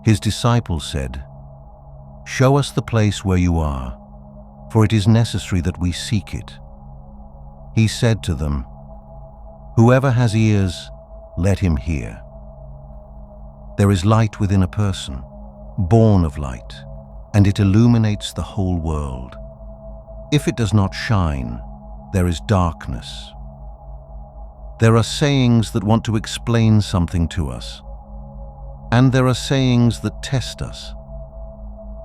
His disciples said, "Show us the place where you are, for it is necessary that we seek it." He said to them, "Whoever has ears, let him hear." There is light within a person, born of light, and it illuminates the whole world. If it does not shine, there is darkness. There are sayings that want to explain something to us, and there are sayings that test us.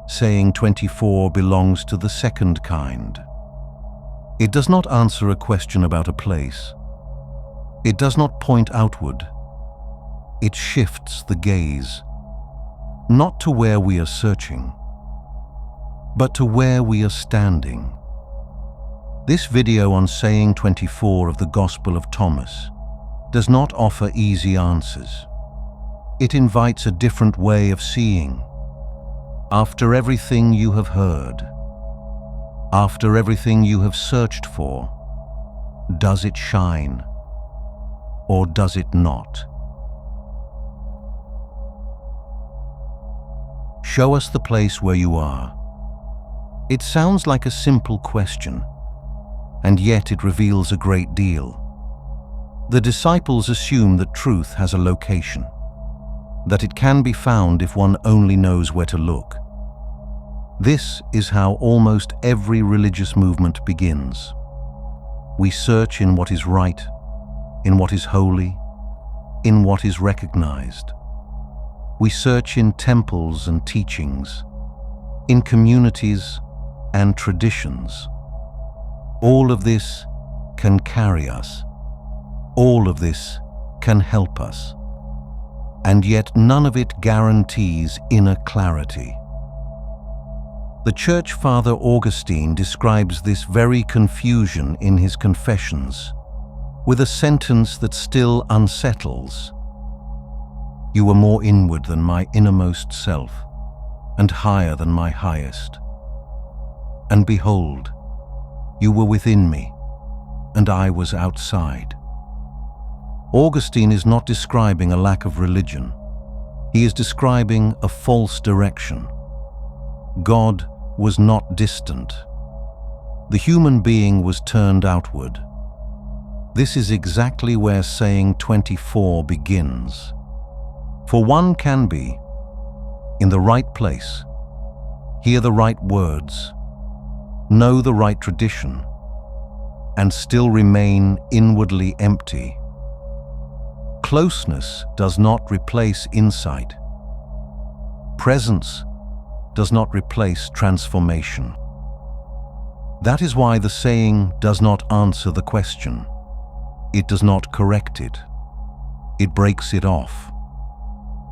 Saying 24 belongs to the second kind. It does not answer a question about a place. It does not point outward. It shifts the gaze, not to where we are searching, but to where we are standing. This video on Saying 24 of the Gospel of Thomas does not offer easy answers. It invites a different way of seeing. After everything you have heard, after everything you have searched for, does it shine or does it not? Show us the place where you are. It sounds like a simple question, and yet it reveals a great deal. The disciples assume that truth has a location, that it can be found if one only knows where to look. This is how almost every religious movement begins. We search in what is right, in what is holy, in what is recognized. We search in temples and teachings, in communities and traditions. All of this can carry us. All of this can help us. And yet none of it guarantees inner clarity. The Church Father Augustine describes this very confusion in his Confessions with a sentence that still unsettles. "You were more inward than my innermost self, and higher than my highest. And behold, you were within me, and I was outside." Augustine is not describing a lack of religion. He is describing a false direction. God was not distant. The human being was turned outward. This is exactly where Saying 24 begins. For one can be in the right place, hear the right words, know the right tradition, and still remain inwardly empty. Closeness does not replace insight. Presence does not replace transformation. That is why the saying does not answer the question. It does not correct it. It breaks it off.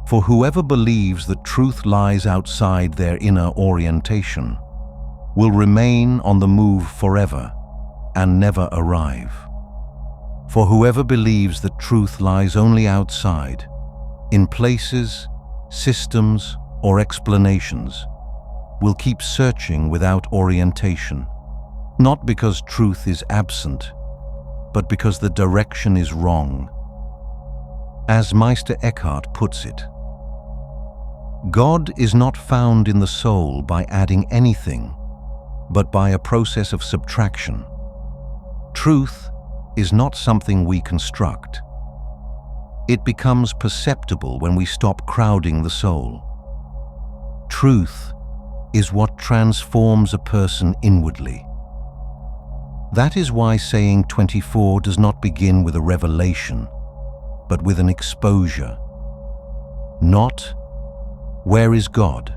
For whoever believes that truth lies outside their inner orientation will remain on the move forever and never arrive. For whoever believes that truth lies only outside, in places, systems, or explanations, will keep searching without orientation, not because truth is absent, but because the direction is wrong. As Meister Eckhart puts it, God is not found in the soul by adding anything, but by a process of subtraction. Truth is not something we construct. It becomes perceptible when we stop crowding the soul. Truth is what transforms a person inwardly. That is why Saying 24 does not begin with a revelation, but with an exposure. Not, "Where is God?"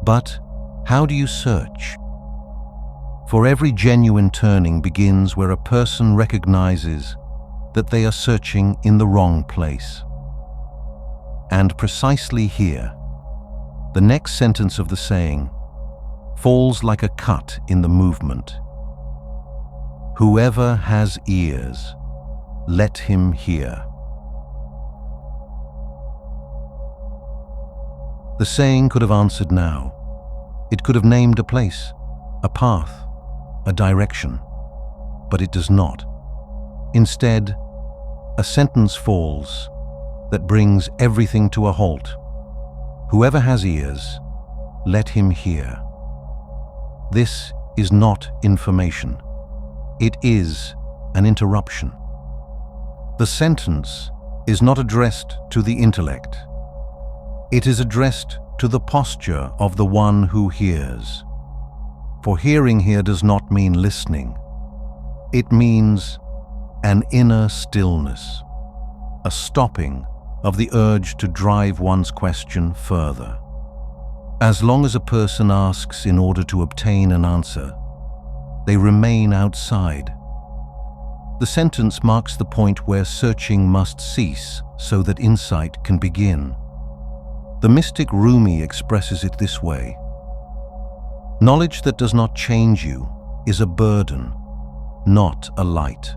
but, "How do you search?" For every genuine turning begins where a person recognizes that they are searching in the wrong place. And precisely here, the next sentence of the saying falls like a cut in the movement. "Whoever has ears, let him hear." The saying could have answered now. It could have named a place, a path, a direction, but it does not. Instead, a sentence falls that brings everything to a halt. Whoever has ears, let him hear. This is not information. It is an interruption. The sentence is not addressed to the intellect. It is addressed to the posture of the one who hears. For hearing here does not mean listening. It means an inner stillness, a stopping of the urge to drive one's question further. As long as a person asks in order to obtain an answer, they remain outside. The sentence marks the point where searching must cease so that insight can begin. The mystic Rumi expresses it this way: knowledge that does not change you is a burden, not a light.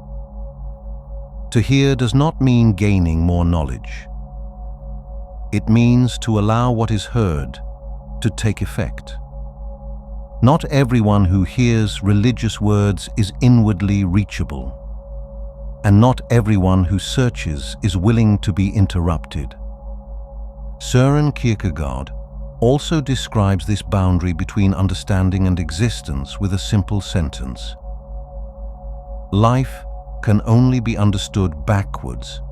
To hear does not mean gaining more knowledge. It means to allow what is heard to take effect. Not everyone who hears religious words is inwardly reachable, and not everyone who searches is willing to be interrupted. Søren Kierkegaard also describes this boundary between understanding and existence with a simple sentence: life can only be understood backwards,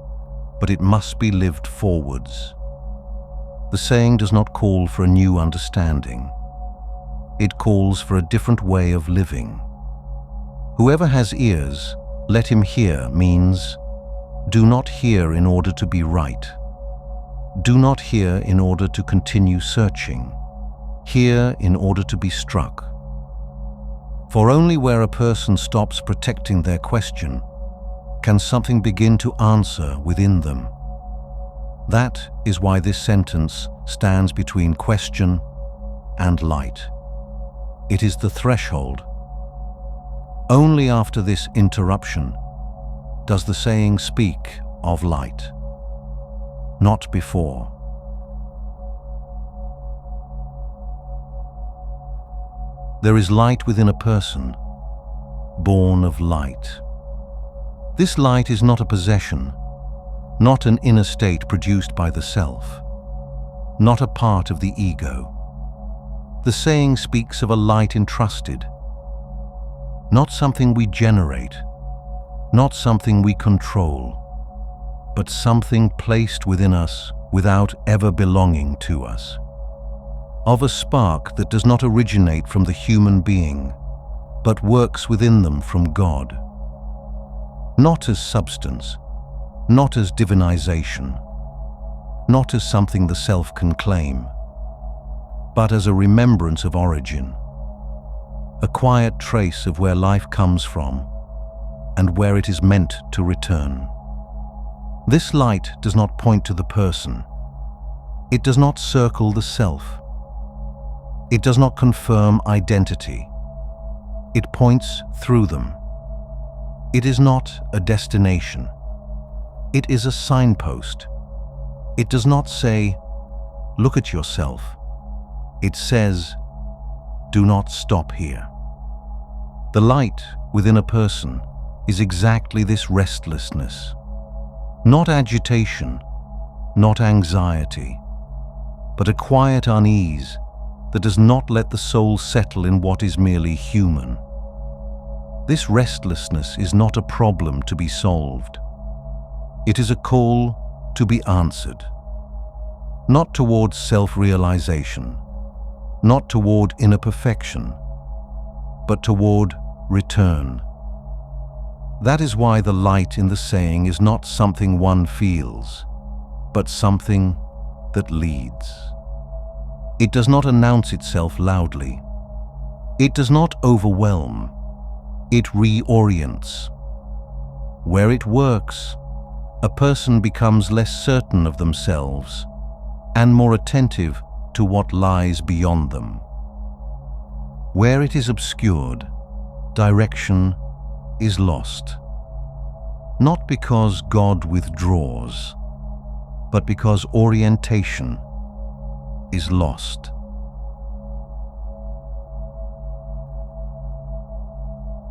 but it must be lived forwards. The saying does not call for a new understanding. It calls for a different way of living. Whoever has ears, let him hear means, do not hear in order to be right. Do not hear in order to continue searching. Hear in order to be struck. For only where a person stops protecting their question can something begin to answer within them. That is why this sentence stands between question and light. It is the threshold. Only after this interruption does the saying speak of light, not before. There is light within a person, born of light. This light is not a possession, not an inner state produced by the self, not a part of the ego. The saying speaks of a light entrusted, not something we generate, not something we control, but something placed within us without ever belonging to us. Of a spark that does not originate from the human being, but works within them from God. Not as substance, not as divinization, not as something the self can claim, but as a remembrance of origin, a quiet trace of where life comes from and where it is meant to return. This light does not point to the person. It does not circle the self. It does not confirm identity. It points through them. It is not a destination. It is a signpost. It does not say, "Look at yourself." It says, "Do not stop here." The light within a person is exactly this restlessness. Not agitation, not anxiety, but a quiet unease that does not let the soul settle in what is merely human. This restlessness is not a problem to be solved. It is a call to be answered. Not towards self-realization, not toward inner perfection, but toward return. That is why the light in the saying is not something one feels, but something that leads. It does not announce itself loudly. It does not overwhelm. It reorients. Where it works, a person becomes less certain of themselves and more attentive to what lies beyond them. Where it is obscured, direction is lost. Not because God withdraws, but because orientation is lost.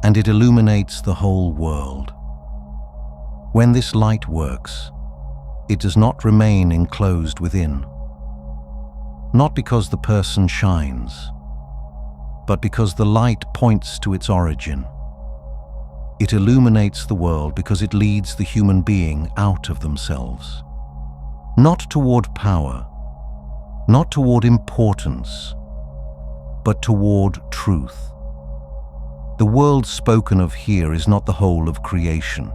And it illuminates the whole world. When this light works, it does not remain enclosed within. not because the person shines, but because the light points to its origin. It illuminates the world because it leads the human being out of themselves, not toward power, not toward importance, but toward truth. The world spoken of here is not the whole of creation.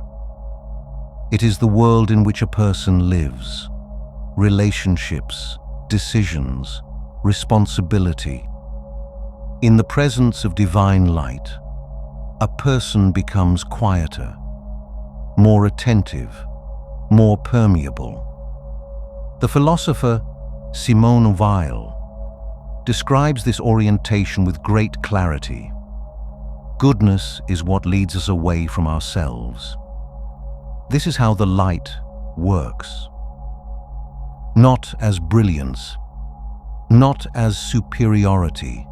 It is the world in which a person lives, relationships, decisions, responsibility. In the presence of divine light, a person becomes quieter, more attentive, more permeable. The philosopher Simone Weil describes this orientation with great clarity. Goodness is what leads us away from ourselves. This is how the light works. Not as brilliance, not as superiority,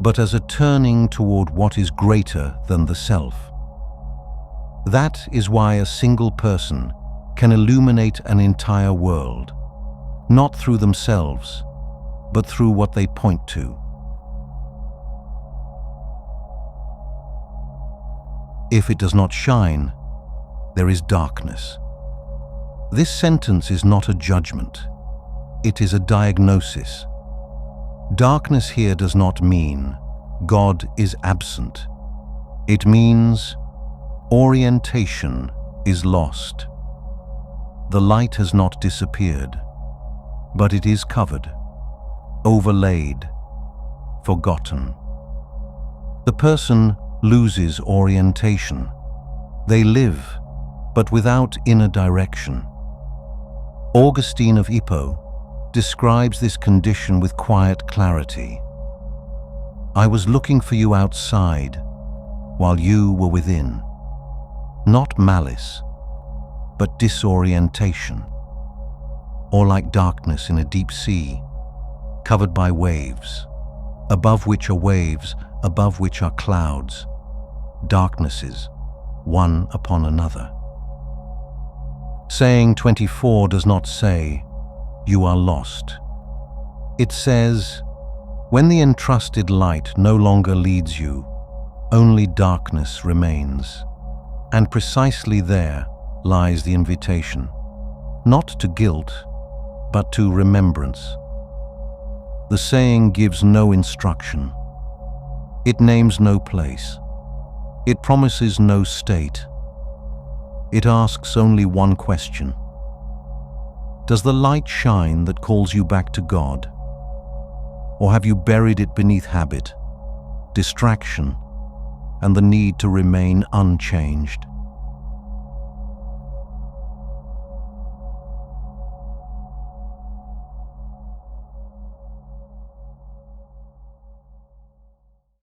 but as a turning toward what is greater than the self. That is why a single person can illuminate an entire world, not through themselves, but through what they point to. If it does not shine, there is darkness. This sentence is not a judgment. It is a diagnosis. Darkness here does not mean God is absent. It means orientation is lost. The light has not disappeared, but it is covered, overlaid, forgotten. The person loses orientation. They live, but without inner direction. Augustine of Hippo describes this condition with quiet clarity. I was looking for you outside, while you were within. Not malice, but disorientation. Or like darkness in a deep sea, covered by waves, above which are waves, above which are clouds, darknesses, one upon another. Saying 24 does not say, you are lost. It says, when the entrusted light no longer leads you, only darkness remains. And precisely there lies the invitation, not to guilt, but to remembrance. The saying gives no instruction. It names no place. It promises no state. It asks only one question. Does the light shine that calls you back to God? Or have you buried it beneath habit, distraction, and the need to remain unchanged?